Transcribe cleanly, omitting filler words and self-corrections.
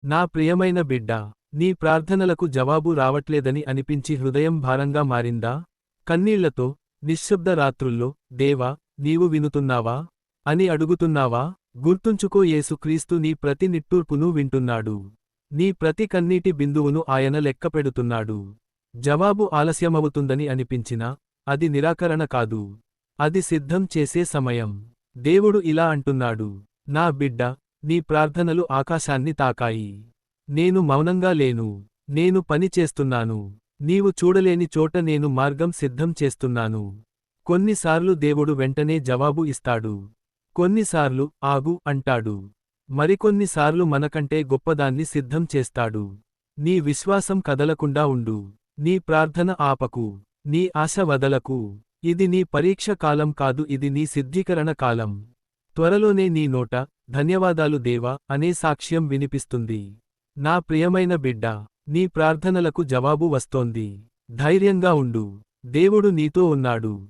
నా ప్రియమైన బిడ్డా, నీ ప్రార్థనలకు జవాబు రావట్లేదని అనిపించి హృదయం భారంగా మారిందా? కన్నీళ్లతో, నిశ్శబ్ద రాత్రుల్లో, దేవా, నీవు వినుతున్నావా? అని అడుగుతున్నావా? గుర్తుంచుకో, యేసుక్రీస్తు నీ ప్రతి నిట్టూర్పును వింటున్నాడు. నీ ప్రతి కన్నీటి బిందువును ఆయన లెక్కపెడుతున్నాడు. జవాబు ఆలస్యమవుతుందని అనిపించినా, అది నిరాకరణ కాదు. అది సిద్ధం చేసే సమయం. దేవుడు ఇలా అంటున్నాడు, నా బిడ్డ, నీ ప్రార్థనలు ఆకాశాన్ని తాకాయి. నేను మౌనంగా లేను. నేను పని చేస్తున్నాను. నీవు చూడలేని చోట నేను మార్గం సిద్ధం చేస్తున్నాను. కొన్నిసార్లు దేవుడు వెంటనే జవాబు ఇస్తాడు. కొన్నిసార్లు ఆగు అంటాడు. మరికొన్నిసార్లు మనకంటే గొప్పదాన్ని సిద్ధం చేస్తాడు. నీ విశ్వాసం కదలకుండా ఉండు. నీ ప్రార్థన ఆపకు. నీ ఆశ వదలకు. ఇది నీ పరీక్ష కాలం కాదు, ఇది నీ సిద్ధీకరణ కాలం. త్వరలోనే నీ నోట, ధన్యవాదాలు దేవా, అనే సాక్ష్యం వినిపిస్తుంది. నా ప్రియమైన బిడ్డా, నీ ప్రార్థనలకు జవాబు వస్తోంది. ధైర్యంగా ఉండు. దేవుడు నీతో ఉన్నాడు.